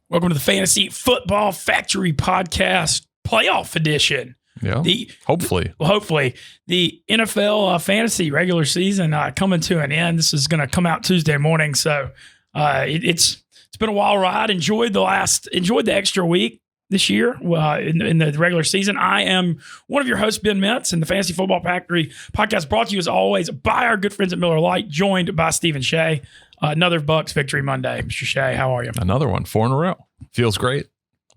Welcome to the Fantasy Football Factory Podcast Playoff Edition. Yeah, hopefully the NFL fantasy regular season coming to an end. This is going to come out Tuesday morning, so it's been a wild ride. Enjoyed the extra week this year in the regular season. I am one of your hosts, Ben Mintz, and the Fantasy Football Factory Podcast brought to you as always by our good friends at Miller Lite, joined by Steven Cheah. Another Bucs victory Monday. Mr. Cheah, how are you? Another one, 4 in a row. Feels great.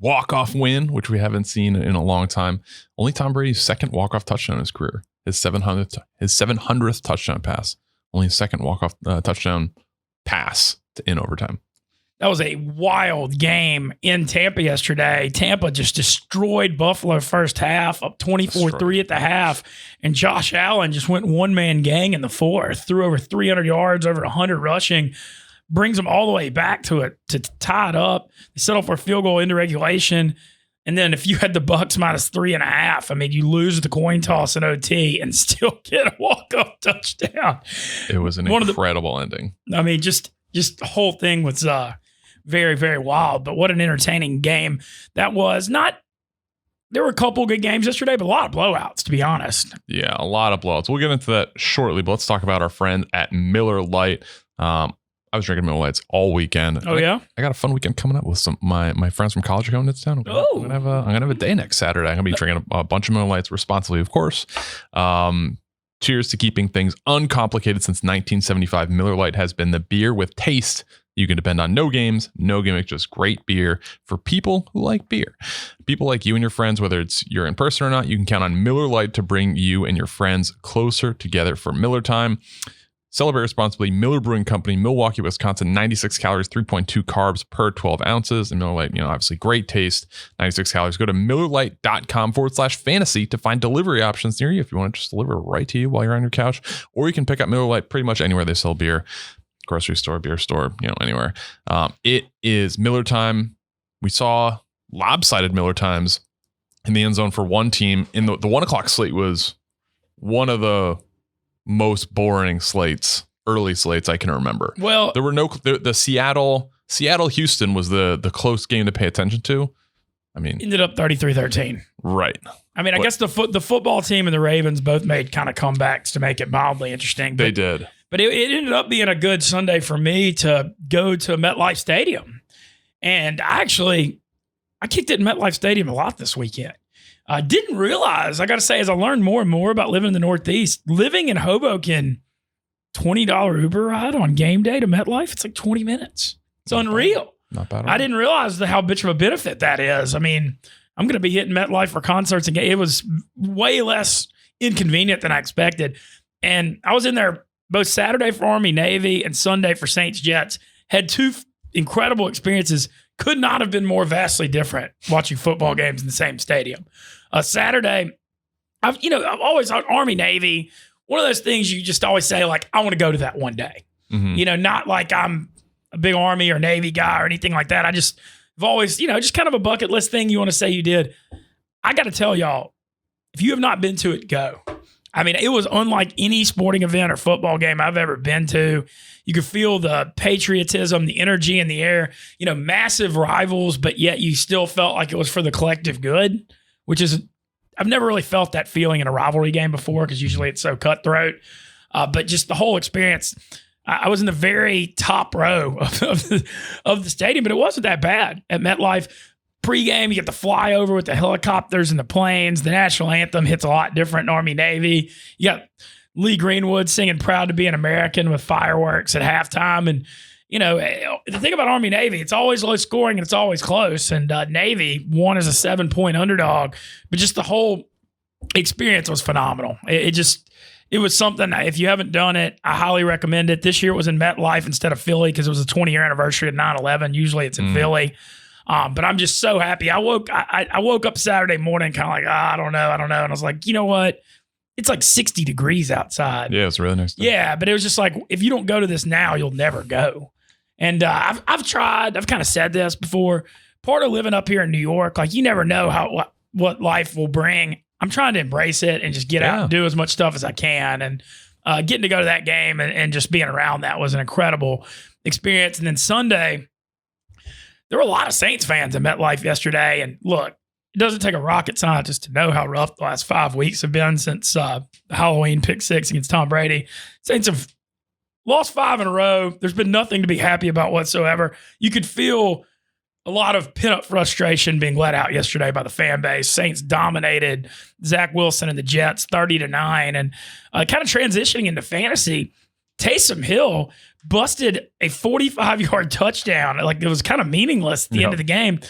Walk-off win, which we haven't seen in a long time. Only Tom Brady's second walk-off touchdown in his career. His 700th touchdown pass. Only his second walk-off touchdown pass in overtime. That was a wild game in Tampa yesterday. Tampa just destroyed Buffalo first half, up 24-3 at the half. And Josh Allen just went one-man gang in the fourth, threw over 300 yards, over 100 rushing, brings them all the way back to tie it up. They settle for a field goal into regulation. And then if you had the Bucs minus 3.5, I mean, you lose the coin toss in OT and still get a walk-off touchdown. It was an incredible ending. I mean, just the whole thing was very, very wild, but what an entertaining game that was. There were a couple good games yesterday, but a lot of blowouts, to be honest. Yeah, a lot of blowouts. We'll get into that shortly, but let's talk about our friend at Miller Lite. I was drinking Miller Lites all weekend. Oh, yeah? I got a fun weekend coming up with some my friends from college coming into town. I'm gonna have a day next Saturday. I'm gonna be drinking a bunch of Miller Lites responsibly, of course. Cheers to keeping things uncomplicated. Since 1975, Miller Lite has been the beer with taste you can depend on. No games, no gimmicks, just great beer for people who like beer. People like you and your friends, whether you're in person or not, you can count on Miller Lite to bring you and your friends closer together for Miller time. Celebrate responsibly. Miller Brewing Company, Milwaukee, Wisconsin. 96 calories, 3.2 carbs per 12 ounces. And Miller Lite, obviously great taste. 96 calories. Go to MillerLite.com/fantasy to find delivery options near you if you want to just deliver right to you while you're on your couch. Or you can pick up Miller Lite pretty much anywhere they sell beer. Grocery store, beer store, anywhere. It is Miller time. We saw lopsided Miller times in the end zone for one team. In the 1 o'clock slate was one of the most boring early slates I can remember. Well, there were the Seattle Houston was the close game to pay attention to. I mean, ended up 33-13. Right. I mean, I guess the football team and the Ravens both made kind of comebacks to make it mildly interesting. They did. But it ended up being a good Sunday for me to go to MetLife Stadium. And I kicked it in MetLife Stadium a lot this weekend. I didn't realize, I got to say, as I learned more and more about living in the Northeast, living in Hoboken, $20 Uber ride on game day to MetLife, it's like 20 minutes. It's unreal. Not bad at all. I didn't realize how much of a benefit that is. I mean, I'm going to be hitting MetLife for concerts, and it was way less inconvenient than I expected. And I was in there both Saturday for Army Navy and Sunday for Saints Jets. Had two incredible experiences. Could not have been more vastly different watching football games in the same stadium. Saturday, I've always on Army Navy. One of those things you just always say, like, I want to go to that one day. Mm-hmm. Not like I'm a big Army or Navy guy or anything like that. I've always, just kind of a bucket list thing you want to say you did. I got to tell y'all, if you have not been to it, go. I mean, it was unlike any sporting event or football game I've ever been to. You could feel the patriotism, the energy in the air, massive rivals, but yet you still felt like it was for the collective good, which is, I've never really felt that feeling in a rivalry game before because usually it's so cutthroat. But just the whole experience, I was in the very top row of the stadium, but it wasn't that bad at MetLife. Pre-game, you get the flyover with the helicopters and the planes. The national anthem hits a lot different in Army Navy. You got Lee Greenwood singing Proud to Be an American with fireworks at halftime. And, the thing about Army Navy, it's always low scoring and it's always close. And Navy won as a 7-point underdog. But just the whole experience was phenomenal. It was something, if you haven't done it, I highly recommend it. This year it was in MetLife instead of Philly because it was the 20-year anniversary of 9/11. Usually it's in Philly. But I'm just so happy. I woke up Saturday morning kind of like, I don't know. And I was like, you know what? It's like 60 degrees outside. Yeah, it's really nice. Yeah, but it was just like, if you don't go to this now, you'll never go. And I've tried. I've kind of said this before. Part of living up here in New York, like you never know what life will bring. I'm trying to embrace it and just get out and do as much stuff as I can. And getting to go to that game and just being around that was an incredible experience. And then Sunday, there were a lot of Saints fans in MetLife yesterday. And look, it doesn't take a rocket scientist to know how rough the last 5 weeks have been since the Halloween pick six against Tom Brady. Saints have lost 5 in a row. There's been nothing to be happy about whatsoever. You could feel a lot of pent-up frustration being let out yesterday by the fan base. Saints dominated Zach Wilson and the Jets 30-9. And kind of transitioning into fantasy, Taysom Hill busted a 45-yard touchdown. Like, it was kind of meaningless at the end of the game,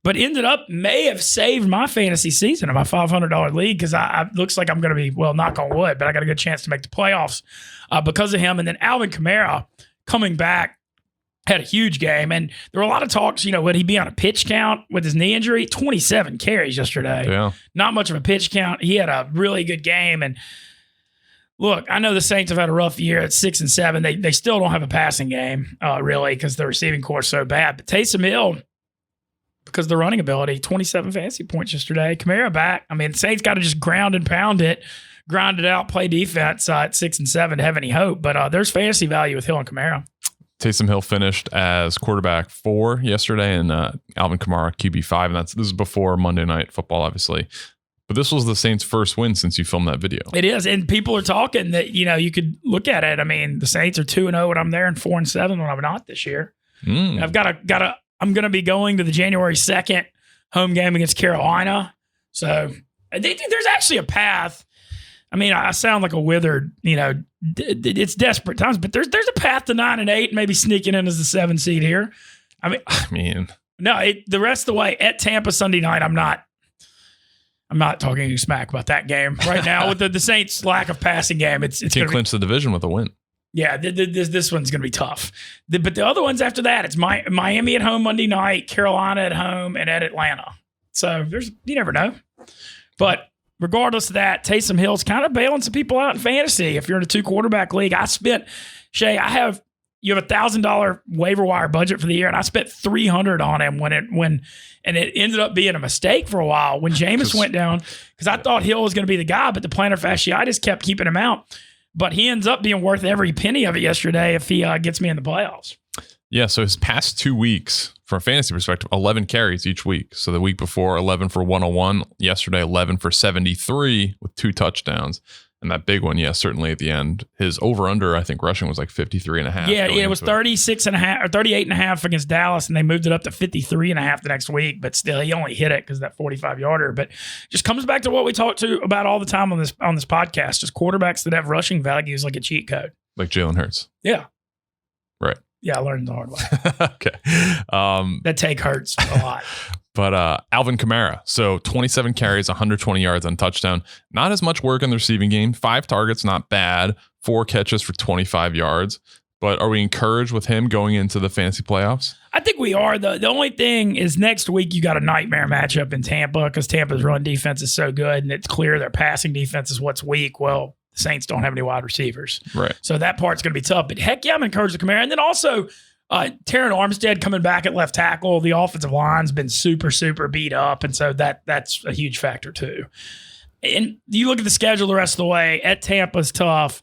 but ended up may have saved my fantasy season in my $500 league because I looks like I'm going to be, well, knock on wood, but I got a good chance to make the playoffs because of him. And then Alvin Kamara coming back had a huge game. And there were a lot of talks, would he be on a pitch count with his knee injury? 27 carries yesterday. Yeah. Not much of a pitch count. He had a really good game. And look, I know the Saints have had a rough year at 6-7. They still don't have a passing game, really, because the receiving core is so bad. But Taysom Hill, because of the running ability, 27 fantasy points yesterday. Kamara back. I mean, the Saints got to just ground and pound it, grind it out, play defense at 6-7 to have any hope. But there's fantasy value with Hill and Kamara. Taysom Hill finished as quarterback 4 yesterday, and Alvin Kamara QB5. And this is before Monday Night Football, obviously. But this was the Saints' first win since you filmed that video. It is, and people are talking that you could look at it. I mean, the Saints are 2-0 when I'm there, and 4-7 when I'm not this year. I've got I'm going to be going to the January 2nd home game against Carolina. So there's actually a path. I mean, I sound like a withered, it's desperate times, but there's a path to 9-8, maybe sneaking in as the 7 seed here. I mean, no, the rest of the way at Tampa Sunday night, I'm not talking any smack about that game right now with the Saints' lack of passing game. It's going to clinch the division with a win. Yeah, this one's going to be tough. But the other ones after that, it's Miami at home Monday night, Carolina at home, and at Atlanta. So you never know. But regardless of that, Taysom Hill's kind of bailing some people out in fantasy. If you're in a 2-quarterback league, you have a $1,000 waiver wire budget for the year, and I spent $300 on him and it ended up being a mistake for a while when Jameis went down because I thought Hill was going to be the guy, but the plantar fasciitis kept keeping him out. But he ends up being worth every penny of it yesterday if he gets me in the playoffs. Yeah, so his past 2 weeks, from a fantasy perspective, 11 carries each week. So the week before, 11 for 101. Yesterday, 11 for 73 with 2 touchdowns. And that big one, certainly at the end. His over-under, I think, rushing was like 53.5. Yeah, it was 36.5 or 38.5 against Dallas, and they moved it up to 53.5 the next week. But still, he only hit it because of that 45-yarder. But just comes back to what we talk about all the time on this podcast. Just quarterbacks that have rushing value is like a cheat code. Like Jalen Hurts. Yeah. Right. Yeah, I learned the hard way. Okay. That take hurts a lot. But Alvin Kamara, so 27 carries, 120 yards on touchdown. Not as much work in the receiving game. 5 targets, not bad. 4 catches for 25 yards. But are we encouraged with him going into the fantasy playoffs? I think we are. The only thing is next week you got a nightmare matchup in Tampa because Tampa's run defense is so good, and it's clear their passing defense is what's weak. Well, the Saints don't have any wide receivers. Right. So that part's going to be tough. But heck yeah, I'm encouraged with Kamara. And then also Taron Armstead coming back at left tackle. The offensive line's been super, super beat up. And so that's a huge factor too. And you look at the schedule the rest of the way. At Tampa's tough.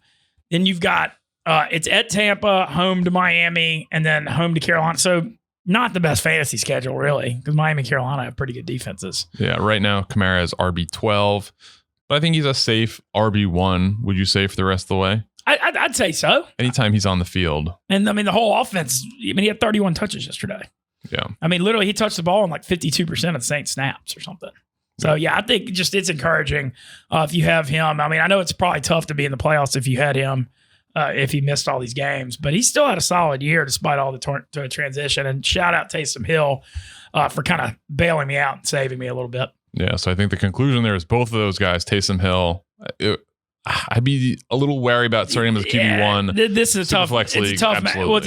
Then you've got it's at Tampa, home to Miami, and then home to Carolina. So not the best fantasy schedule, really, because Miami and Carolina have pretty good defenses. Yeah, right now Kamara is RB12. But I think he's a safe RB1, would you say, for the rest of the way? I'd say so. Anytime he's on the field. And, I mean, the whole offense, he had 31 touches yesterday. Yeah. I mean, literally, he touched the ball on like 52% of the Saints snaps or something. So, yeah, I think just it's encouraging if you have him. I mean, I know it's probably tough to be in the playoffs if you had him, if he missed all these games. But he still had a solid year despite all the transition. And shout out Taysom Hill for kind of bailing me out and saving me a little bit. Yeah, so I think the conclusion there is both of those guys, Taysom Hill, I'd be a little wary about starting him as QB1. This is a tough. Flex league, it's a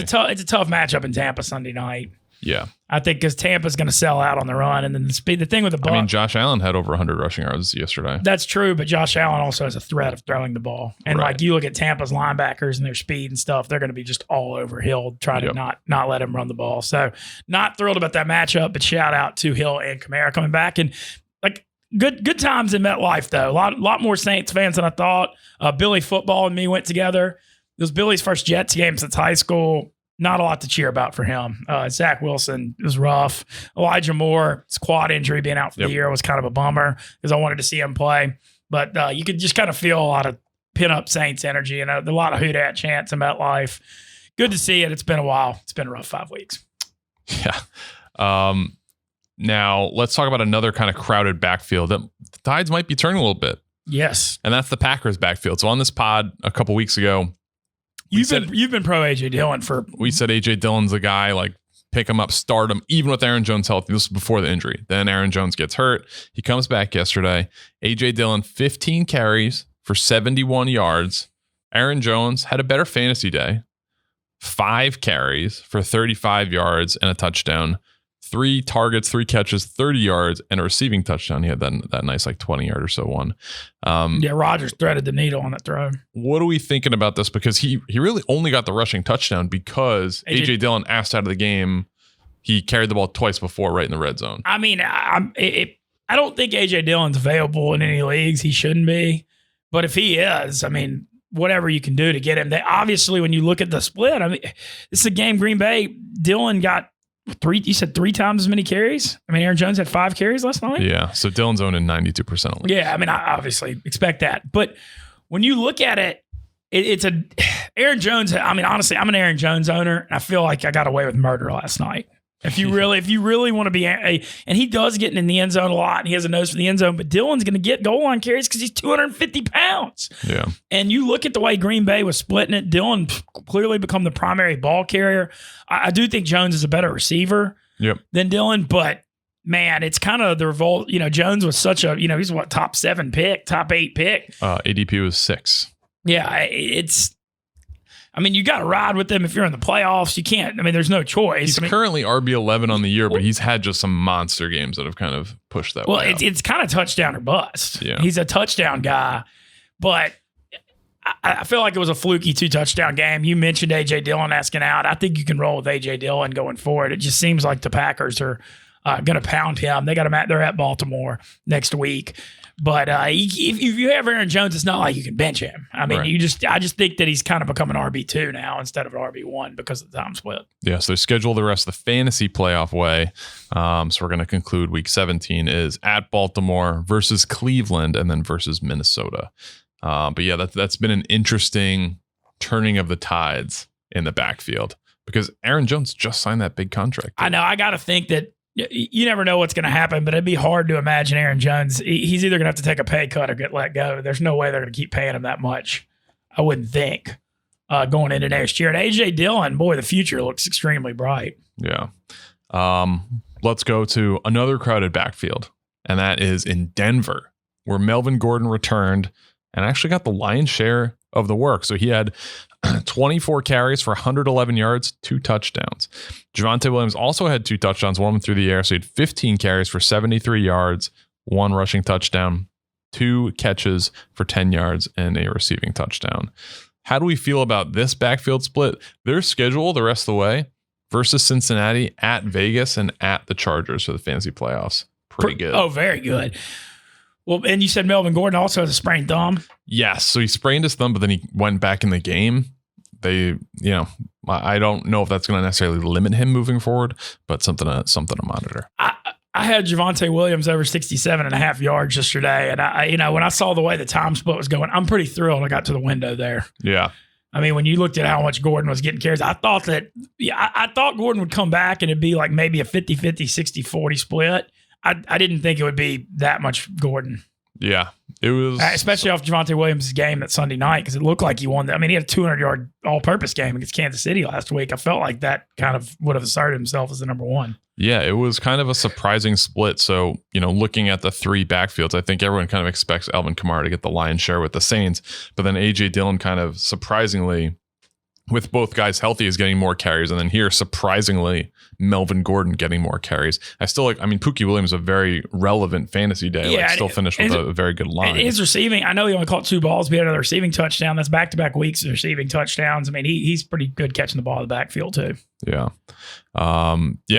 tough. It's a tough matchup in Tampa Sunday night. Yeah, I think because Tampa's going to sell out on the run, and then the speed. The thing with the Bucs, I mean, Josh Allen had over 100 rushing yards yesterday. That's true, but Josh Allen also has a threat of throwing the ball, and like you look at Tampa's linebackers and their speed and stuff, they're going to be just all over Hill, trying to not let him run the ball. So, not thrilled about that matchup, but shout out to Hill and Kamara coming back and like. Good times in MetLife, though. A lot more Saints fans than I thought. Billy Football and me went together. It was Billy's first Jets game since high school. not a lot to cheer about for him. Zach Wilson was rough. Elijah Moore, his quad injury being out for the year was kind of a bummer because I wanted to see him play. But you could just kind of feel a lot of pin-up Saints energy and a lot of who-dat chants in MetLife. Good to see it. It's been a while. It's been a rough 5 weeks. Yeah. Now, let's talk about another kind of crowded backfield that the tides might be turning a little bit. Yes. And that's the Packers backfield. So on this pod a couple weeks ago, you've been pro A.J. Dillon for... We said A.J. Dillon's a guy, like, pick him up, start him, even with Aaron Jones healthy. This is before the injury. Then Aaron Jones gets hurt. He comes back yesterday. A.J. Dillon, 15 carries for 71 yards. Aaron Jones had a better fantasy day. 5 carries for 35 yards and a touchdown. 3 targets, 3 catches, 30 yards, and a receiving touchdown. He had that nice, like, 20-yard or so one. Rodgers threaded the needle on that throw. What are we thinking about this? Because he really only got the rushing touchdown because A.J. Dillon asked out of the game. He carried the ball twice before right in the red zone. I mean, I don't think A.J. Dillon's available in any leagues. He shouldn't be. But if he is, I mean, whatever you can do to get him. They obviously, when you look at the split, I mean, this is a game Green Bay. Dillon got 3 times as many carries. I mean, Aaron Jones had 5 carries last night. Yeah, so Dillon's owning 92% of leagues. Yeah, I mean, I obviously expect that. But when you look at it, it's a Aaron Jones. I mean, honestly, I'm an Aaron Jones owner, and I feel like I got away with murder last night. If you really want to be and he does get in the end zone a lot, and he has a nose for the end zone, but Dillon's going to get goal line carries because he's 250 pounds. Yeah. And you look at the way Green Bay was splitting it, Dillon clearly become the primary ball carrier. I do think Jones is a better receiver than Dillon, but man, it's kind of the revolt. You know, Jones was such a, he's what, top 7 pick, top 8 pick. ADP was 6. Yeah, I mean, you got to ride with them if you're in the playoffs. You can't. I mean, there's no choice. He's currently RB11 on the year, but he's had just some monster games that have kind of pushed that way. Well, it's kind of touchdown or bust. Yeah. He's a touchdown guy, but I feel like it was a fluky 2-touchdown game. You mentioned A.J. Dillon asking out. I think you can roll with A.J. Dillon going forward. It just seems like the Packers are going to pound him. They're at Baltimore next week. But if you have Aaron Jones, it's not like you can bench him. I mean, I just think that he's kind of become an RB2 now instead of an RB1 because of the time split. Yeah, so they schedule the rest of the fantasy playoff way. So we're going to conclude week 17 is at Baltimore versus Cleveland and then versus Minnesota. But yeah, that's been an interesting turning of the tides in the backfield because Aaron Jones just signed that big contract. I know. I got to think that you never know what's going to happen, but it'd be hard to imagine Aaron Jones. He's either going to have to take a pay cut or get let go. There's no way they're going to keep paying him that much, I wouldn't think, going into next year. And A.J. Dillon, boy, the future looks extremely bright. Yeah. Let's go to another crowded backfield, and that is in Denver, where Melvin Gordon returned and actually got the lion's share of the work. So he had 24 carries for 111 yards, 2 touchdowns. Javonte Williams also had 2 touchdowns, one through the air. So he had 15 carries for 73 yards, 1 rushing touchdown, 2 catches for 10 yards, and a receiving touchdown. How do we feel about this backfield split? Their schedule the rest of the way versus Cincinnati, at Vegas, and at the Chargers for the fantasy playoffs. Pretty good. Oh, very good. Well, and you said Melvin Gordon also has a sprained thumb. Yes. So he sprained his thumb, but then he went back in the game. I don't know if that's going to necessarily limit him moving forward, but something to monitor. I had Javonte Williams over 67.5 yards yesterday. And when I saw the way the time split was going, I'm pretty thrilled I got to the window there. Yeah. I mean, when you looked at how much Gordon was getting carries, I thought Gordon would come back and it'd be like maybe a 50-50, 60-40 split. I didn't think it would be that much Gordon. Yeah, it was. Especially off Javonte Williams' game that Sunday night, because it looked like he won. I mean, he had a 200-yard all-purpose game against Kansas City last week. I felt like that kind of would have asserted himself as the number one. Yeah, it was kind of a surprising split. So, looking at the 3 backfields, I think everyone kind of expects Alvin Kamara to get the lion's share with the Saints. But then A.J. Dillon kind of surprisingly, with both guys healthy, is getting more carries. And then here, surprisingly, Melvin Gordon getting more carries. Pookie Williams, a very relevant fantasy day. Yeah, still finished with a very good line. His receiving, I know he only caught 2 balls, but he had another receiving touchdown. That's back-to-back weeks of receiving touchdowns. I mean, he's pretty good catching the ball in the backfield, too. Yeah.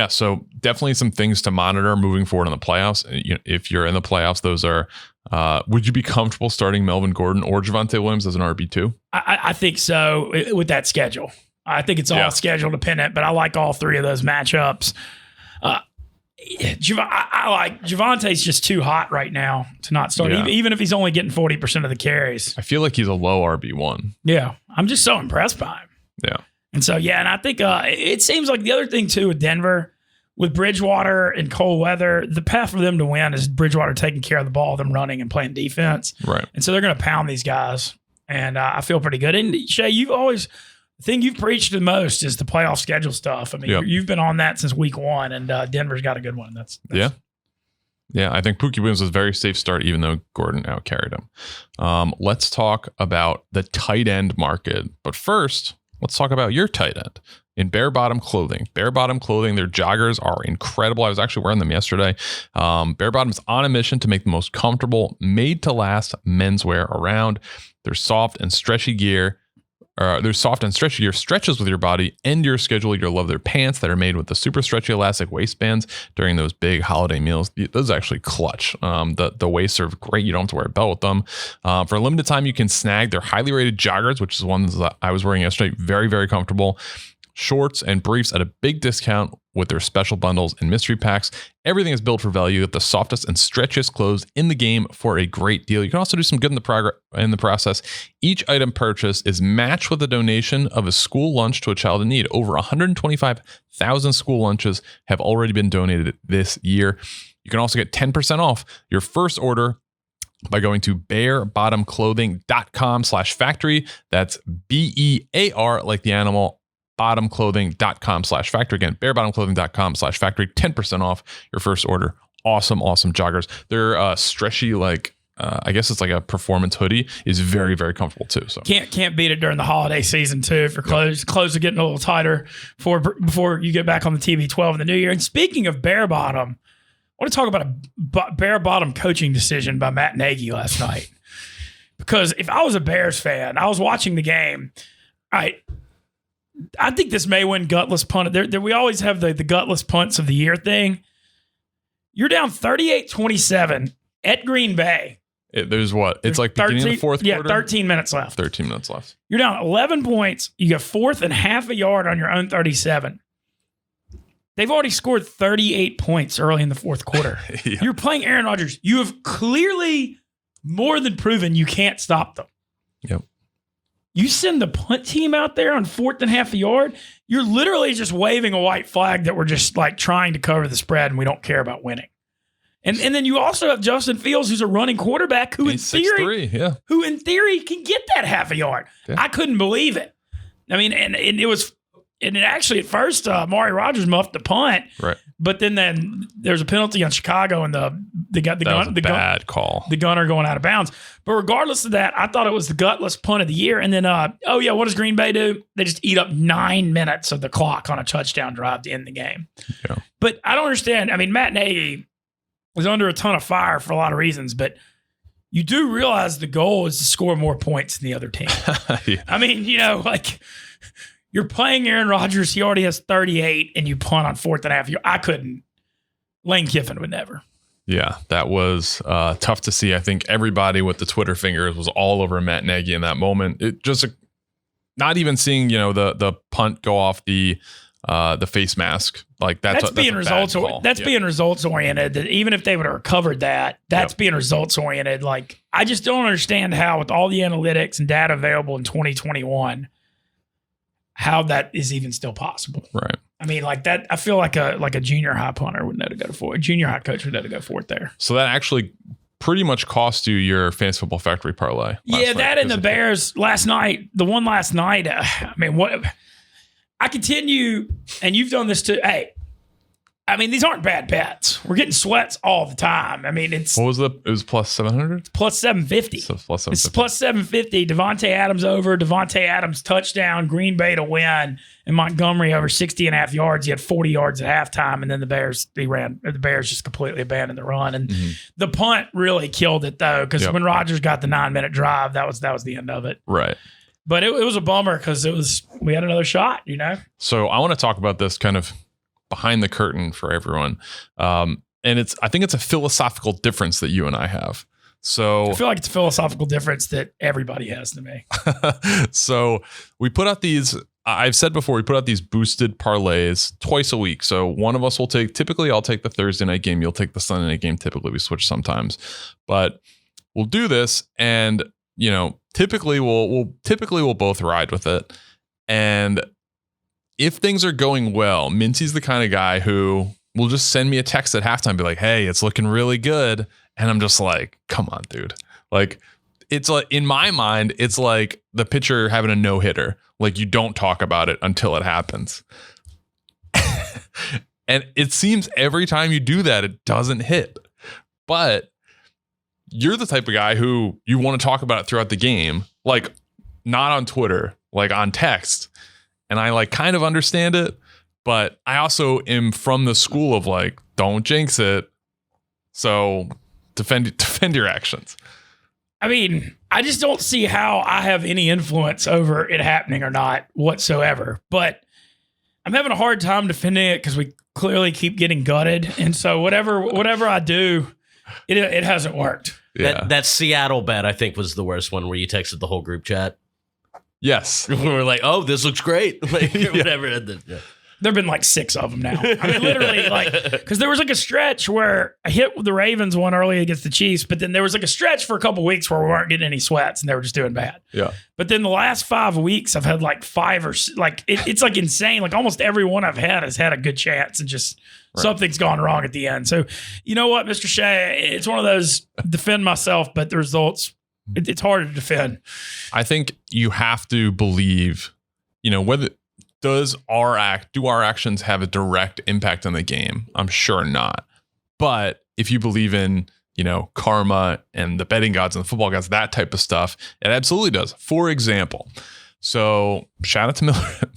So definitely some things to monitor moving forward in the playoffs. If you're in the playoffs, those are, would you be comfortable starting Melvin Gordon or Javonte Williams as an RB2? I think so with that schedule. I think it's all schedule dependent, but I like all three of those matchups. I like Javonte's just too hot right now to not start, even if he's only getting 40% of the carries. I feel like he's a low RB1. Yeah, I'm just so impressed by him. Yeah. And so, and I think it seems like the other thing, too, with Denver, with Bridgewater and cold weather, the path for them to win is Bridgewater taking care of the ball, them running and playing defense. Right. And so they're going to pound these guys. And I feel pretty good. And Cheah, the thing you've preached the most is the playoff schedule stuff. I mean, you've been on that since week 1, and Denver's got a good one. That's Yeah, I think Pookie Williams was a very safe start, even though Gordon outcarried him. Let's talk about the tight end market. But first, let's talk about your tight end in Bare Bottom Clothing. Bare Bottom Clothing, their joggers are incredible. I was actually wearing them yesterday. Bare Bottom's on a mission to make the most comfortable, made-to-last menswear around. Their soft and stretchy gear stretches with your body and your schedule. You'll love their pants that are made with the super stretchy elastic waistbands during those big holiday meals. Those are actually clutch. The waists are great. You don't have to wear a belt with them. For a limited time, you can snag their highly rated joggers, which is one that I was wearing yesterday. Very, very comfortable. Shorts and briefs at a big discount with their special bundles and mystery packs. Everything is built for value at the softest and stretchiest clothes in the game for a great deal. You can also do some good in the process. Each item purchase is matched with a donation of a school lunch to a child in need. Over 125,000 school lunches have already been donated this year. You can also get 10% off your first order by going to barebottomclothing.com/factory. That's BEAR like the animal, bottomclothing.com/factory. Again, barebottomclothing.com/factory. 10% off your first order. Awesome joggers. They're stretchy, like I guess it's like a performance hoodie. Is very, very comfortable too. So can't beat it during the holiday season too. For clothes are getting a little tighter before you get back on the TB12 in the new year. And speaking of bare bottom, I want to talk about a bare bottom coaching decision by Matt Nagy last night. Because if I was a Bears fan, I was watching the game. I think this may win gutless punt. We always have the gutless punts of the year thing. You're down 38-27 at Green Bay. There's what? It's like beginning of the fourth quarter? Yeah, 13 minutes left. 13 minutes left. You're down 11 points. You got fourth and half a yard on your own 37. They've already scored 38 points early in the fourth quarter. You're playing Aaron Rodgers. You have clearly more than proven you can't stop them. Yep. You send the punt team out there on fourth and half a yard, you're literally just waving a white flag that we're just like trying to cover the spread and we don't care about winning. And then you also have Justin Fields, who's a running quarterback who in theory can get that half a yard. Yeah. I couldn't believe it. I mean, and actually at first Amari Rodgers muffed the punt, right? But then there's a penalty on Chicago, and bad call. The gunner going out of bounds. But regardless of that, I thought it was the gutless punt of the year. And then, what does Green Bay do? They just eat up 9 minutes of the clock on a touchdown drive to end the game. Yeah. But I don't understand. I mean, Matt Nagy was under a ton of fire for a lot of reasons, but you do realize the goal is to score more points than the other team. Yeah. I mean, you're playing Aaron Rodgers. He already has 38, and you punt on fourth and half. I couldn't. Lane Kiffin would never. Yeah, that was tough to see. I think everybody with the Twitter fingers was all over Matt Nagy in that moment. It just not even seeing the punt go off the face mask like that's being results. That's being results oriented. That even if they would have recovered that's being results oriented. Like I just don't understand how, with all the analytics and data available in 2021, how that is even still possible. Right. I mean, like that. I feel like a junior high punter would know to go for it. Junior high coach would know to go for it there. So that actually pretty much cost you your Fantasy Football Factory parlay. Yeah, that and the Bears last night. The one last night. I mean, what? I continue, and you've done this too. Hey, I mean, these aren't bad bets. We're getting sweats all the time. I mean, it was plus 700? Plus 750. So plus 750. It's plus 750. Devontae Adams over. Devontae Adams touchdown. Green Bay to win. And Montgomery over 60 and a half yards. He had 40 yards at halftime. And then the Bears just completely abandoned the run. And the punt really killed it, though, because when Rodgers got the 9-minute drive, that was the end of it. Right. But it was a bummer because we had another shot, So I want to talk about this kind of behind the curtain for everyone. And I think it's a philosophical difference that you and I have. So I feel like it's a philosophical difference that everybody has to me. So we put out these I've said before, we put out these boosted parlays twice a week. So one of us will typically I'll take the Thursday night game. You'll take the Sunday night game. Typically we switch sometimes, but we'll do this. And, typically we'll both ride with it. And if things are going well, Mincy's the kind of guy who will just send me a text at halftime, be like, hey, it's looking really good. And I'm just like, come on, dude. Like, it's like, in my mind, it's like the pitcher having a no-hitter. Like, you don't talk about it until it happens. And it seems every time you do that, it doesn't hit. But you're the type of guy who you want to talk about it throughout the game, like not on Twitter, like on text. And I like kind of understand it, but I also am from the school of like, don't jinx it. So defend your actions. I mean, I just don't see how I have any influence over it happening or not whatsoever. But I'm having a hard time defending it because we clearly keep getting gutted. And so whatever I do, it hasn't worked. Yeah. That Seattle bet, I think, was the worst one where you texted the whole group chat. Yes. We were like, oh, this looks great. Like, whatever. Yeah. There have been like 6 of them now. I mean, literally, like, because there was like a stretch where I hit the Ravens one early against the Chiefs, but then there was like a stretch for a couple weeks where we weren't getting any sweats and they were just doing bad. Yeah. But then the last 5 weeks, I've had like 5 or like it's like insane. Like almost every one I've had has had a good chance and just something's gone wrong at the end. So you know what, Mr. Cheah, it's one of those defend myself, but the results, it's hard to defend. I think you have to believe, whether. Do our actions have a direct impact on the game? I'm sure not. But if you believe in, karma and the betting gods and the football gods, that type of stuff, it absolutely does. For example, so shout out to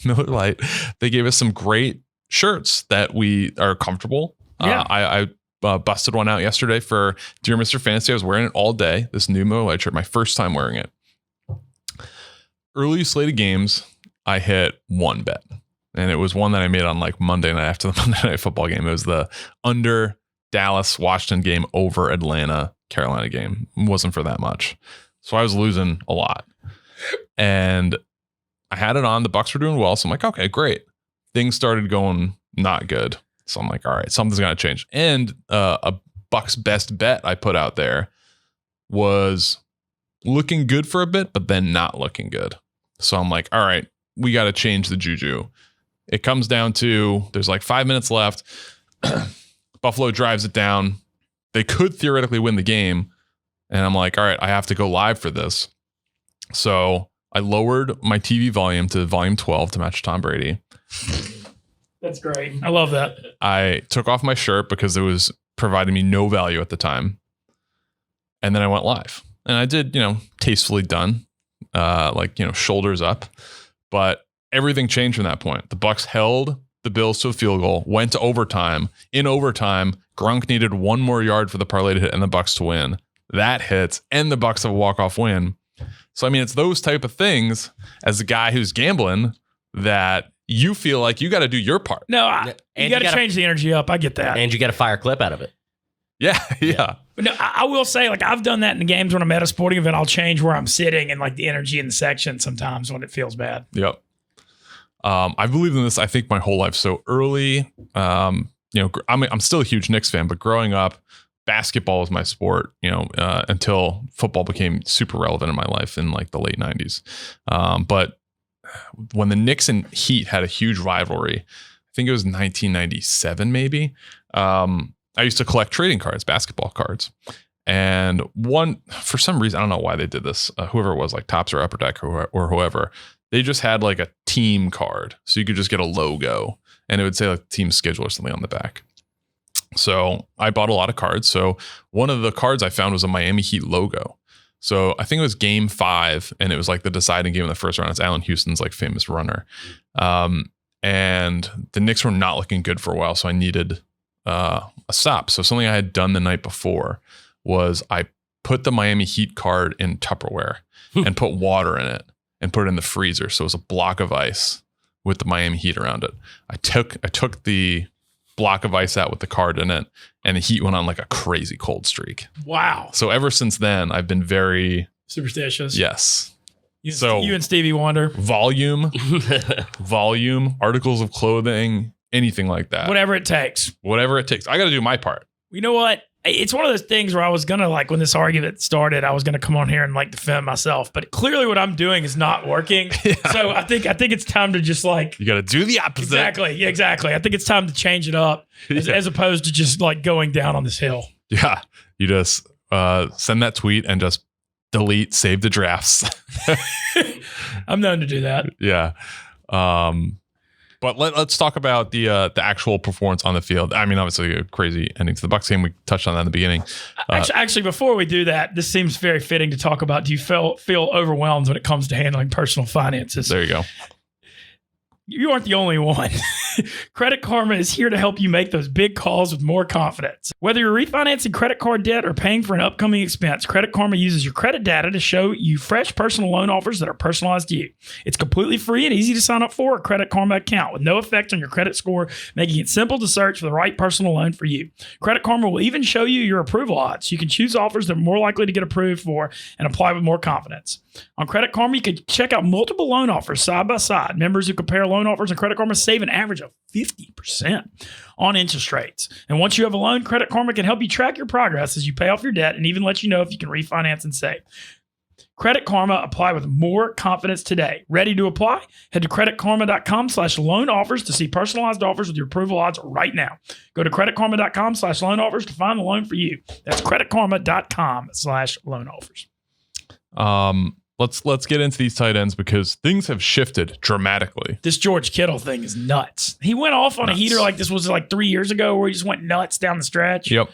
Miller Lite. They gave us some great shirts that we are comfortable. Yeah. I busted one out yesterday for Dear Mr. Fantasy. I was wearing it all day. This new Miller Lite shirt, my first time wearing it. Early slated games, I hit one bet, and it was one that I made on like Monday night after the Monday Night Football game. It was the under Dallas Washington game over Atlanta Carolina game. It wasn't for that much. So I was losing a lot, and I had it on. The Bucs were doing well. So I'm like, okay, great. Things started going not good. So I'm like, all right, something's got to change. And a Bucs best bet I put out there was looking good for a bit, but then not looking good. So I'm like, all right, we got to change the juju. It comes down to there's like 5 minutes left. Buffalo drives it down. They could theoretically win the game. And I'm like, all right, I have to go live for this. So I lowered my TV volume to volume 12 to match Tom Brady. That's great. I love that. I took off my shirt because it was providing me no value at the time. And then I went live. And I did, tastefully done, shoulders up. But everything changed from that point. The Bucs held the Bills to a field goal, went to overtime. In overtime, Gronk needed one more yard for the parlay to hit and the Bucs to win. That hits, and the Bucs have a walk-off win. So, I mean, it's those type of things as a guy who's gambling that you feel like you got to do your part. No, you got to change the energy up. I get that. And you got to fire a clip out of it. Yeah. But no, I will say, like, I've done that in the games when I'm at a sporting event. I'll change where I'm sitting and like the energy in the section sometimes when it feels bad. Yep. I believed in this, I think, my whole life. So early, I'm still a huge Knicks fan, but growing up, basketball was my sport, until football became super relevant in my life in like the late 90s. But when the Knicks and Heat had a huge rivalry, I think it was 1997, maybe. I used to collect trading cards, basketball cards. And one, for some reason, I don't know why they did this. Whoever it was, like Tops or Upper Deck or whoever, they just had like a team card. So you could just get a logo and it would say like team schedule or something on the back. So I bought a lot of cards. So one of the cards I found was a Miami Heat logo. So I think it was game 5 and it was like the deciding game in the first round. It's Allen Houston's like famous runner. And the Knicks were not looking good for a while. So I needed a stop. So something I had done the night before was I put the Miami Heat card in Tupperware and put water in it and put it in the freezer. So it was a block of ice with the Miami Heat around it. I took the block of ice out with the card in it, and the Heat went on like a crazy cold streak. Wow. So ever since then, I've been very superstitious. Yes. So you and Stevie Wonder, volume, articles of clothing, anything like that. whatever it takes. Whatever it takes. I got to do my part. You know what? It's one of those things where I was gonna when this argument started, I was gonna come on here and defend myself, but clearly what I'm doing is not working. Yeah. So I think it's time to just you got to do the opposite. Exactly. Yeah, exactly. I think it's time to change it up as opposed to just going down on this hill. Yeah. You just send that tweet and just delete, save the drafts. I'm known to do that. Yeah. But let's talk about the actual performance on the field. I mean, obviously a crazy ending to the Bucs game. We touched on that in the beginning. Actually, before we do that, this seems very fitting to talk about. Do you feel overwhelmed when it comes to handling personal finances? There you go. You aren't the only one. Credit Karma is here to help you make those big calls with more confidence. Whether you're refinancing credit card debt or paying for an upcoming expense, Credit Karma uses your credit data to show you fresh personal loan offers that are personalized to you. It's completely free and easy to sign up for a Credit Karma account with no effect on your credit score, making it simple to search for the right personal loan for you. Credit Karma will even show you your approval odds. You can choose offers that are more likely to get approved for and apply with more confidence. On Credit Karma, you can check out multiple loan offers side by side. Members who compare loan offers on Credit Karma save an average of 50% on interest rates. And once you have a loan, Credit Karma can help you track your progress as you pay off your debt and even let you know if you can refinance and save. Credit Karma, apply with more confidence today. Ready to apply? Head to creditkarma.com/loan offers to see personalized offers with your approval odds right now. Go to creditkarma.com/loan offers to find the loan for you. That's creditkarma.com/loan offers. Let's get into these tight ends because things have shifted dramatically. This George Kittle thing is nuts. He went off on a heater like this was 3 years ago where he just went nuts down the stretch. Yep.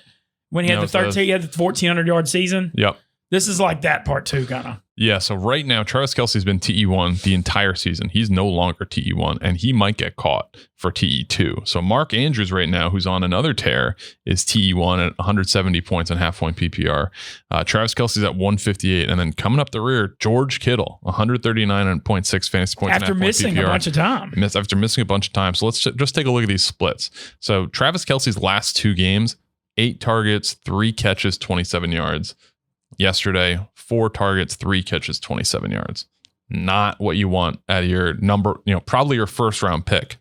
When he had the 1,400-yard season. Yep. This is like that part two, kind of. Yeah, so right now, Travis Kelce's been TE1 the entire season. He's no longer TE1, and he might get caught for TE2. So Mark Andrews right now, who's on another tear, is TE1 at 170 points and half-point PPR. Travis Kelce's at 158, and then coming up the rear, George Kittle, 139.6 fantasy points after missing PPR. A bunch of time. After missing a bunch of time. So let's just take a look at these splits. So Travis Kelce's last 2 games, 8 targets, 3 catches, 27 yards. Yesterday, 4 targets, 3 catches, 27 yards. Not what you want out of your probably your first round pick.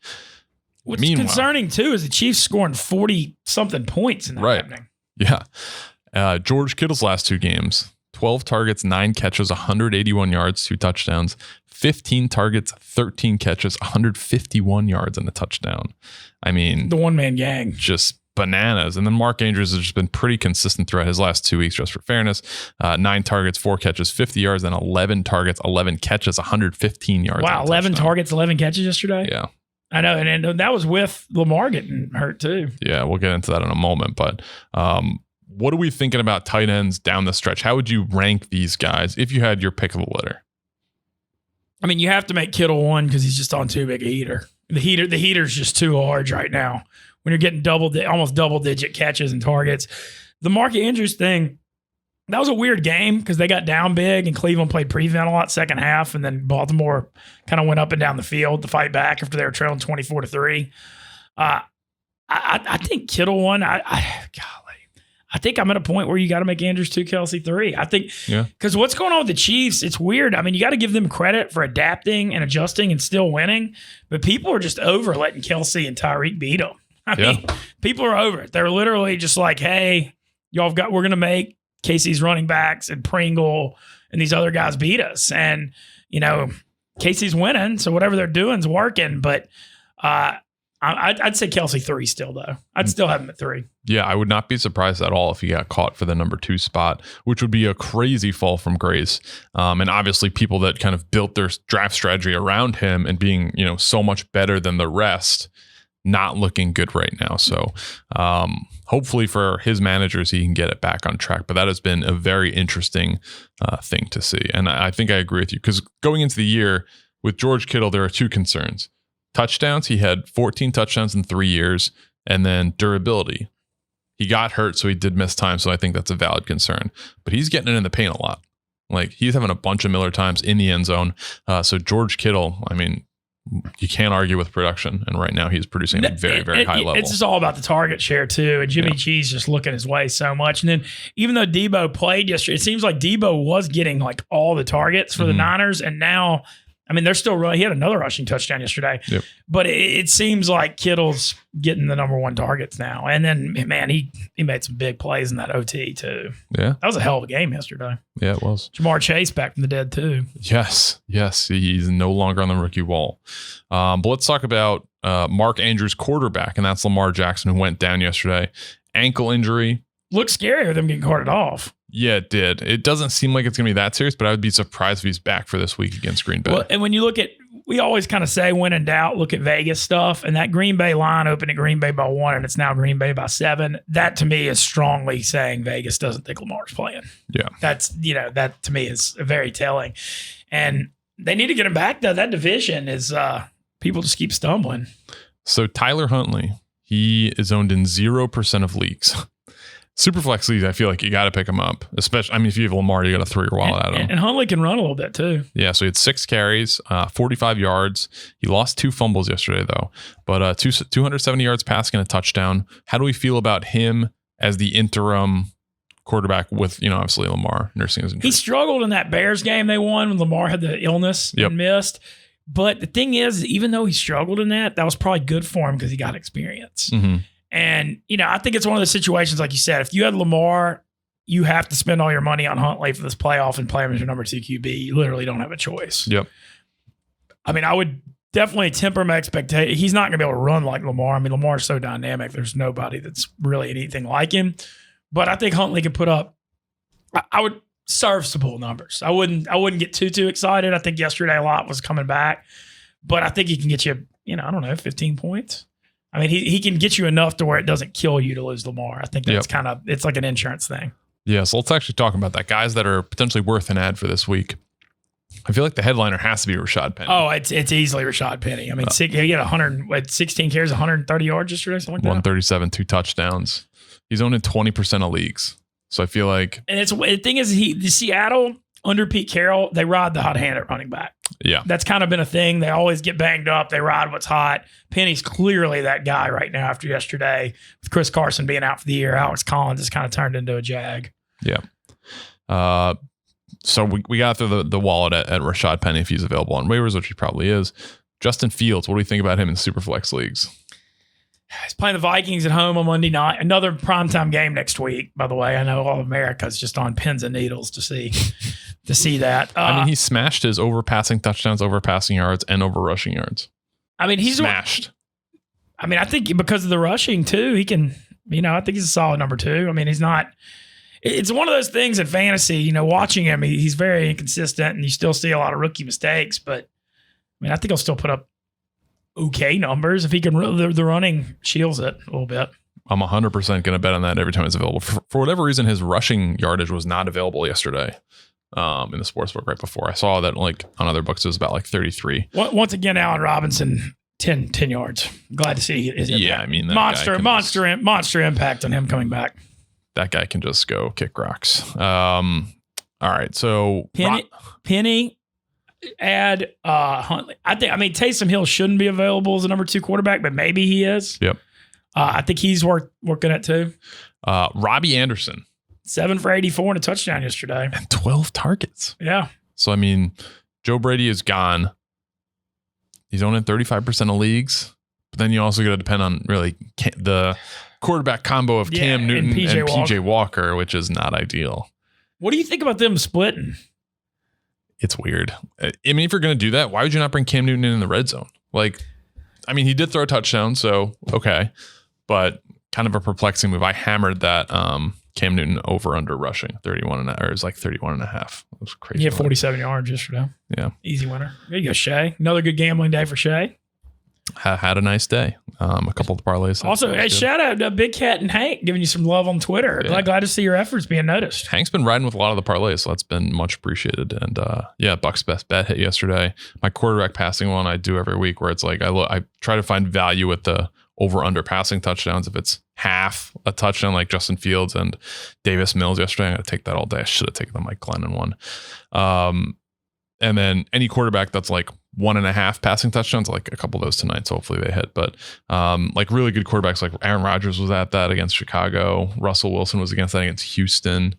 What's concerning too is the Chiefs scoring 40-something points in that happening. Yeah. George Kittle's last 2 games, 12 targets, 9 catches, 181 yards, 2 touchdowns, 15 targets, 13 catches, 151 yards and a touchdown. I mean, the one-man gang. Just bananas. And then Mark Andrews has just been pretty consistent throughout his last 2 weeks, just for fairness. 9 targets, 4 catches, 50 yards, and 11 targets, 11 catches, 115 yards. Wow, 11 targets, 11 catches yesterday? Yeah. I know, and that was with Lamar getting hurt too. Yeah, we'll get into that in a moment. But what are we thinking about tight ends down the stretch? How would you rank these guys if you had your pick of the litter? I mean, you have to make Kittle 1 because he's just on too big a heater. The heater's just too large right now. When you're getting almost double-digit catches and targets. The Mark Andrews thing, that was a weird game because they got down big and Cleveland played prevent a lot second half, and then Baltimore kind of went up and down the field to fight back after they were trailing 24-3. I think Kittle 1, I think I'm at a point where you got to make Andrews 2, Kelce 3. I think because what's going on with the Chiefs, it's weird. I mean, you got to give them credit for adapting and adjusting and still winning, but people are just over letting Kelce and Tyreek beat them. I mean, people are over it. They're literally just like, hey, we're going to make Casey's running backs and Pringle and these other guys beat us. And, Casey's winning, so whatever they're doing is working. But I'd say Kelce 3 still, though. I'd still have him at 3. Yeah, I would not be surprised at all if he got caught for the number 2 spot, which would be a crazy fall from grace. And obviously people that kind of built their draft strategy around him and being, so much better than the rest, not looking good right now. So hopefully for his managers, he can get it back on track. But that has been a very interesting thing to see. And I think I agree with you because going into the year with George Kittle, there are 2 concerns. Touchdowns, he had 14 touchdowns in 3 years, and then durability. He got hurt, so he did miss time. So I think that's a valid concern. But he's getting it in the paint a lot. Like he's having a bunch of Miller times in the end zone. So George Kittle, I mean, you can't argue with production. And right now he's producing at a very, very high level. It's just all about the target share too. And Jimmy G's just looking his way so much. And then even though Debo played yesterday, it seems like Debo was getting like all the targets for the Niners. And now, I mean, they're still running. He had another rushing touchdown yesterday. Yep. But it seems like Kittle's getting the number one targets now. And then, man, he made some big plays in that OT too. Yeah. That was a hell of a game yesterday. Yeah, it was. Jamar Chase back from the dead too. Yes. He's no longer on the rookie wall. But let's talk about Mark Andrews' quarterback, and that's Lamar Jackson, who went down yesterday. Ankle injury. Looks scary with them getting carted off. Yeah, it did. It doesn't seem like it's going to be that serious, but I would be surprised if he's back for this week against Green Bay. Well, and when you look at, we always kind of say when in doubt, look at Vegas stuff. And that Green Bay line opened at Green Bay by 1, and it's now Green Bay by 7. That to me is strongly saying Vegas doesn't think Lamar's playing. Yeah. That's, that to me is very telling. And they need to get him back though. That division is, people just keep stumbling. So Tyler Huntley, he is owned in 0% of leagues. Superflex leagues, I feel like you got to pick him up. Especially, I mean, if you have Lamar, you got to throw your wallet at him. And Huntley can run a little bit too. Yeah, so he had 6 carries, 45 yards. He lost 2 fumbles yesterday, though. But 270 yards passing and a touchdown. How do we feel about him as the interim quarterback with, obviously Lamar nursing his injury? He struggled in that Bears game they won when Lamar had the illness and missed. But the thing is, even though he struggled in that was probably good for him because he got experience. Mm-hmm. And, I think it's one of those situations, like you said, if you had Lamar, you have to spend all your money on Huntley for this playoff and play him as your number 2 QB. You literally don't have a choice. Yep. I mean, I would definitely temper my expectation. He's not going to be able to run like Lamar. I mean, Lamar's so dynamic. There's nobody that's really anything like him. But I think Huntley could put up, I would serviceable numbers. I wouldn't get too excited. I think yesterday a lot was coming back. But I think he can get you, 15 points. I mean, he can get you enough to where it doesn't kill you to lose Lamar. I think that's it's like an insurance thing. Yeah, so let's actually talk about that. Guys that are potentially worth an ad for this week. I feel like the headliner has to be Rashad Penny. Oh, it's easily Rashad Penny. I mean, he had 16 carries, 130 yards yesterday, something like that. 137, 2 touchdowns. He's owned in 20% of leagues. So I feel like... And the thing is, the Seattle, under Pete Carroll, they ride the hot hand at running back. Yeah. That's kind of been a thing. They always get banged up. They ride what's hot. Penny's clearly that guy right now after yesterday. With Chris Carson being out for the year, Alex Collins has kind of turned into a jag. Yeah. So we got through the wallet at Rashad Penny if he's available on waivers, which he probably is. Justin Fields, what do we think about him in Superflex leagues? He's playing the Vikings at home on Monday night. Another primetime game next week, by the way. I know all of America's just on pins and needles to see that. I mean, he smashed his overpassing touchdowns, overpassing yards, and over rushing yards. I mean, he's smashed. I mean, I think because of the rushing too, he can, I think he's a solid number 2. I mean, he's not, it's one of those things in fantasy, watching him, he's very inconsistent and you still see a lot of rookie mistakes, but I mean, I think he'll still put up okay numbers if he can, the running shields it a little bit. I'm 100% going to bet on that every time it's available. For whatever reason, his rushing yardage was not available yesterday in the sportsbook right before. I saw that on other books it was about 33. Once again, Allen Robinson, 10 yards. Glad to see his impact. Yeah, I mean, monster impact on him coming back. That guy can just go kick rocks. All right, so Penny. Add Huntley. Taysom Hill shouldn't be available as a number 2 quarterback, but maybe he is. Yep. I think he's working at too. Robbie Anderson, 7 for 84 and a touchdown yesterday, and 12 targets. Yeah. So I mean, Joe Brady is gone. He's owned in 35% of leagues, but then you also got to depend on really the quarterback combo of Cam Newton and PJ Walker, which is not ideal. What do you think about them splitting? It's weird. I mean, if you're going to do that, why would you not bring Cam Newton in the red zone? He did throw a touchdown, so okay. But kind of a perplexing move. I hammered that Cam Newton over under rushing 31 or it was 31 and a half. It was crazy. He had 47 yards yesterday. Yeah. Easy winner. There you go, Shay. Another good gambling day for Shay. Had a nice day. A couple of parlays. Also, hey, shout out to Big Cat and Hank giving you some love on Twitter. Yeah. Glad to see your efforts being noticed. Hank's been riding with a lot of the parlays, so that's been much appreciated. And Buck's best bet hit yesterday. My quarterback passing one I do every week, where it's I try to find value with the over under passing touchdowns. If it's half a touchdown like Justin Fields and Davis Mills yesterday, I'm going to take that all day. I should have taken the Mike Glennon one. And then any quarterback that's like 1.5 passing touchdowns, like a couple of those tonight. So hopefully they hit. But like really good quarterbacks, like Aaron Rodgers was at that against Chicago. Russell Wilson was against that against Houston.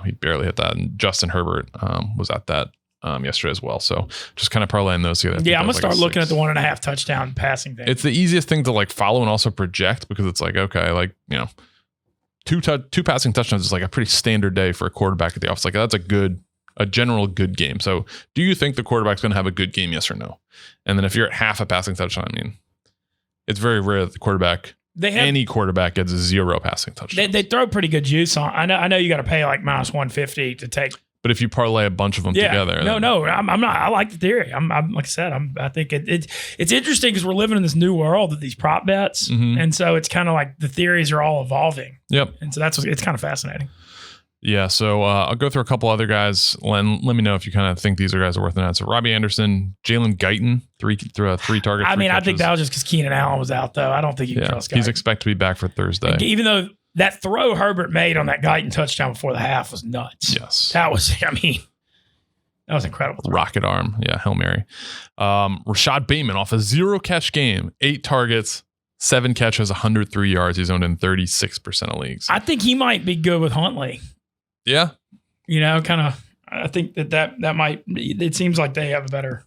He barely hit that. And Justin Herbert was at that yesterday as well. So just kind of parlaying those together. Yeah, I'm going to start looking at the 1.5 touchdown passing thing. It's the easiest thing to like follow and also project because it's like, okay, like, you know, two passing touchdowns is like a pretty standard day for a quarterback at the office. Like that's a general good game. So do you think the quarterback's going to have a good game? Yes or no? And then if you're at half a passing touchdown, I mean, it's very rare that the quarterback, any quarterback gets 0 passing touchdowns. They throw pretty good juice on. I know you got to pay like minus 150 to take. But if you parlay a bunch of them together. No, I'm not. I like the theory. I'm like I said, I think it's interesting because we're living in this new world of these prop bets. Mm-hmm. And so it's kind of like the theories are all evolving. Yep. And so it's kind of fascinating. Yeah, so I'll go through a couple other guys. Let me know if you kind of think these are guys are worth it. So Robbie Anderson, Jalen Guyton, three targets. I mean, catches. I think that was just because Keenan Allen was out, though. I don't think you can trust Guyton. He's expected to be back for Thursday. Even though that throw Herbert made on that Guyton touchdown before the half was nuts. Yes. That was incredible. Rocket arm. Yeah, Hail Mary. Rashad Bateman off a 0-catch game, 8 targets, 7 catches, 103 yards. He's owned in 36% of leagues. I think he might be good with Huntley. Yeah. You know, kind of, I think that might, it seems like they have a better.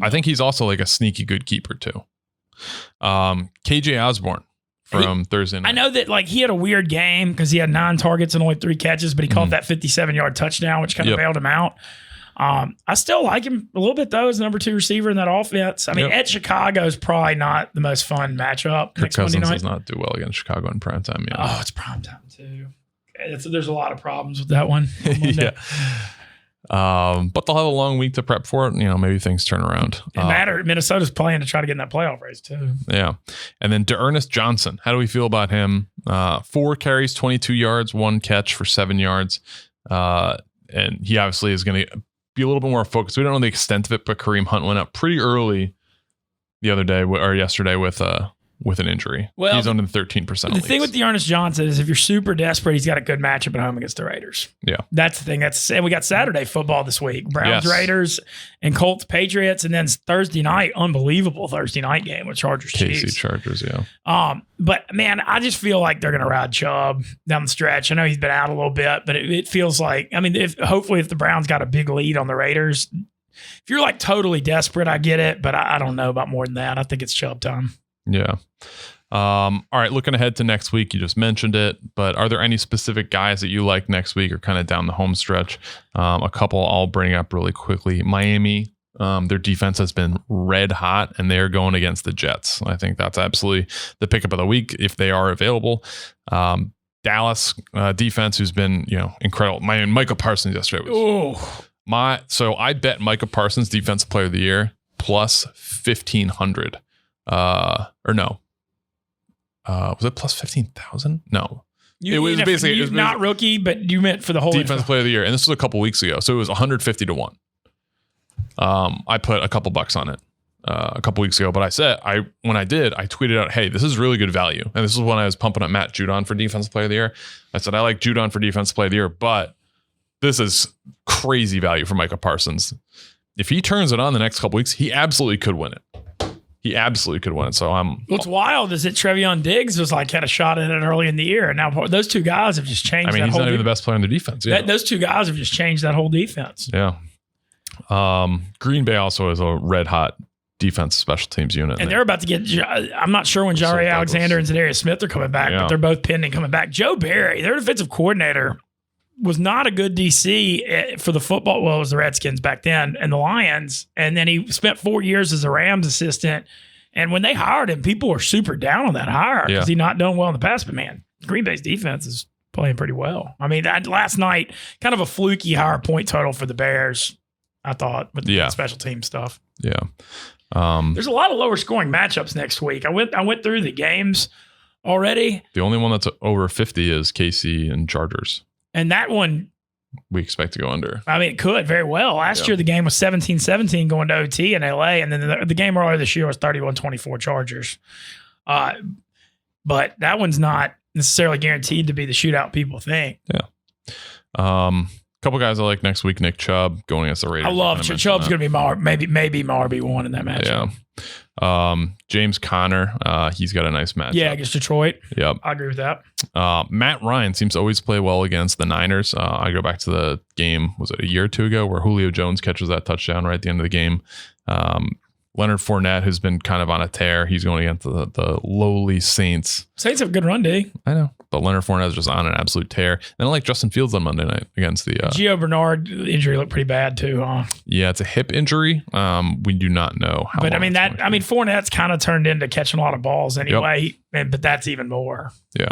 I think he's also like a sneaky good keeper too. KJ Osborne from Thursday night. I know that like he had a weird game because he had 9 targets and only 3 catches, but he caught that 57-yard touchdown, which kind of bailed him out. I still like him a little bit though as the number 2 receiver in that offense. I mean, at Chicago is probably not the most fun matchup. Kirk Cousins does not do well against Chicago in prime time. Yeah. Oh, it's prime time too. There's a lot of problems with that one. Yeah. But they'll have a long week to prep for it. You know, maybe things turn around. Minnesota's playing to try to get in that playoff race too. Yeah. And then DeErnest Johnson. How do we feel about him? 4 carries, 22 yards, 1 catch for 7 yards. And he obviously is going to be a little bit more focused. We don't know the extent of it, but Kareem Hunt went up pretty early the other day or yesterday with an injury. Well, he's owned in 13% of the thing with DeErnest Johnson is if you're super desperate, he's got a good matchup at home against the Raiders. Yeah. That's the thing. And we got Saturday football this week. Browns, Raiders, and Colts, Patriots. And then Thursday night, unbelievable Thursday night game with Chargers, KC Chiefs. Chargers, yeah. But man, I just feel like they're going to ride Chubb down the stretch. I know he's been out a little bit, but it feels like, I mean, hopefully if the Browns got a big lead on the Raiders, if you're like totally desperate, I get it, but I don't know about more than that. I think it's Chubb time. Yeah. All right. Looking ahead to next week, you just mentioned it, but are there any specific guys that you like next week or kind of down the home stretch? A couple I'll bring up really quickly. Miami, their defense has been red hot and they're going against the Jets. I think that's absolutely the pickup of the week if they are available. Dallas defense, who's been, incredible. Micah Parsons yesterday was so I bet Micah Parsons Defensive Player of the Year plus 1,500. Or no. Was it plus 15,000? No. It was basically not rookie, but you meant for the whole Defensive Player of the Year. And this was a couple weeks ago. So it was 150 to 1. I put a couple bucks on it a couple weeks ago, but when I did, I tweeted out, hey, this is really good value. And this is when I was pumping up Matt Judon for Defensive Player of the Year. I said, I like Judon for Defensive Player of the Year, but this is crazy value for Micah Parsons. If he turns it on the next couple weeks, he absolutely could win it. So what's wild is that Trevion Diggs had a shot at it early in the year, and now those two guys have just changed. I mean, he's not even the best player on the defense. Yeah. Those two guys have just changed that whole defense. Yeah. Green Bay also is a red hot defense special teams unit, and they're about to get. I'm not sure when Jaire Alexander and Zadarius Smith are coming back, but they're both pending coming back. Joe Barry, their defensive coordinator, was not a good DC for the football. Well, it was the Redskins back then and the Lions. And then he spent 4 years as a Rams assistant. And when they hired him, people were super down on that hire because he's not done well in the past. But man, Green Bay's defense is playing pretty well. I mean, last night, kind of a fluky higher point total for the Bears, I thought, with the special team stuff. Yeah. There's a lot of lower scoring matchups next week. I went through the games already. The only one that's over 50 is KC and Chargers. And that one, we expect to go under. I mean, it could very well. Last year, the game was 17-17 going to OT in LA. And then the game earlier this year was 31-24 Chargers. But that one's not necessarily guaranteed to be the shootout people think. Yeah. couple guys I like next week. Nick Chubb going against the Raiders. I love Chubb's going to be maybe my RB1 in that matchup. Yeah. James Conner, he's got a nice matchup. Yeah, against Detroit. Yep. I agree with that. Matt Ryan seems to always play well against the Niners. I go back to the game, was it a year or two ago, where Julio Jones catches that touchdown right at the end of the game. Leonard Fournette, who's been kind of on a tear, he's going against the lowly Saints. Saints have a good run, D. I know, but Leonard Fournette is just on an absolute tear. And I like Justin Fields on Monday night against the Gio Bernard injury looked pretty bad too, huh? Yeah, it's a hip injury. We do not know how. But Fournette's kind of turned into catching a lot of balls anyway. Yep. But that's even more. Yeah.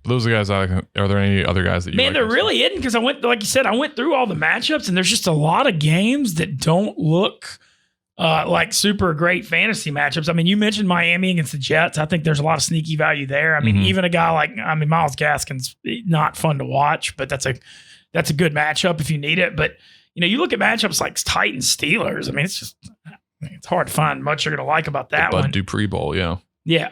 Those are guys. Are there any other guys that you? Man, there really isn't, because I went through all the matchups, and there's just a lot of games that don't look like super great fantasy matchups. I mean, you mentioned Miami against the Jets. I think there's a lot of sneaky value there. I mean, even a guy like Myles Gaskin's not fun to watch, but that's a good matchup if you need it. But you look at matchups like Titans Steelers. I mean, it's hard to find much you're going to like about that one. Bud Dupree Bowl, yeah. Yeah.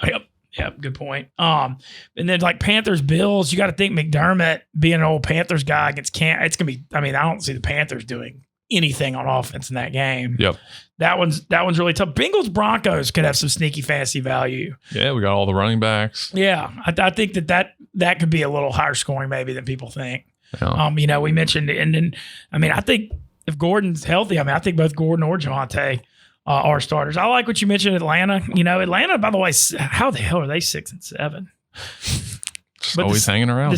Yep, good point. And then like Panthers Bills, you got to think McDermott being an old Panthers guy against it's gonna be. I mean, I don't see the Panthers doing anything on offense in that game. Yep, that one's really tough. Bengals Broncos could have some sneaky fantasy value. Yeah, we got all the running backs. Yeah, I think that could be a little higher scoring maybe than people think. Yeah. We mentioned, and then I think if Gordon's healthy, I think both Gordon or Javonte are starters. I like what you mentioned, Atlanta. Atlanta, by the way, how the hell are they 6-7? Just always hanging around. The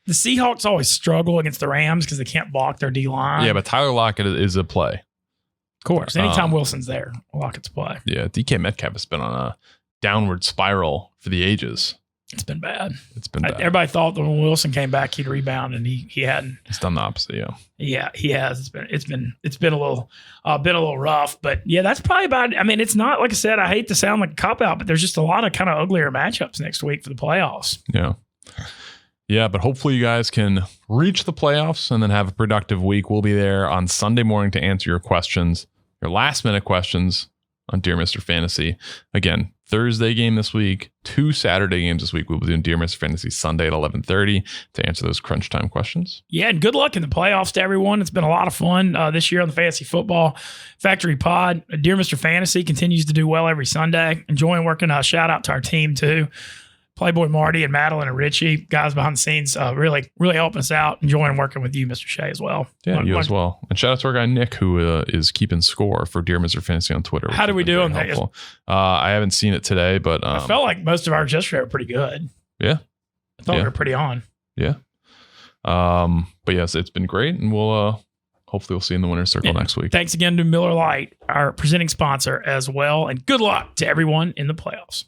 Seahawks always struggle against the Rams because they can't block their D-line. Yeah, but Tyler Lockett is a play. Of course. Anytime Wilson's there, Lockett's a play. Yeah, DK Metcalf has been on a downward spiral for the ages. It's been bad. Everybody thought that when Wilson came back, he'd rebound, and he hadn't. He's done the opposite. Yeah. Yeah, he has. It's been a little rough, but yeah, that's probably about. I mean, it's not, like I said, I hate to sound like a cop out, but there's just a lot of kind of uglier matchups next week for the playoffs. Yeah. Yeah, but hopefully you guys can reach the playoffs and then have a productive week. We'll be there on Sunday morning to answer your questions, your last minute questions on Dear Mr. Fantasy. Again, Thursday game this week, 2 Saturday games this week. We'll be doing Dear Mr. Fantasy Sunday at 11:30 to answer those crunch time questions. Yeah, and good luck in the playoffs to everyone. It's been a lot of fun this year on the Fantasy Football Factory Pod. Dear Mr. Fantasy continues to do well every Sunday. Enjoying working. Shout out to our team too. Playboy Marty and Madeline and Richie, guys behind the scenes, really helping us out. Enjoying working with you, Mr. Cheah, as well. Yeah, you as well. And shout out to our guy Nick, who is keeping score for Dear Mr. Fantasy on Twitter. How do we do on that? I haven't seen it today, but I felt like most of ours yesterday were pretty good. Yeah, I thought we were pretty on. Yeah. But yes, it's been great, and we'll hopefully we'll see you in the winner's circle next week. Thanks again to Miller Lite, our presenting sponsor, as well, and good luck to everyone in the playoffs.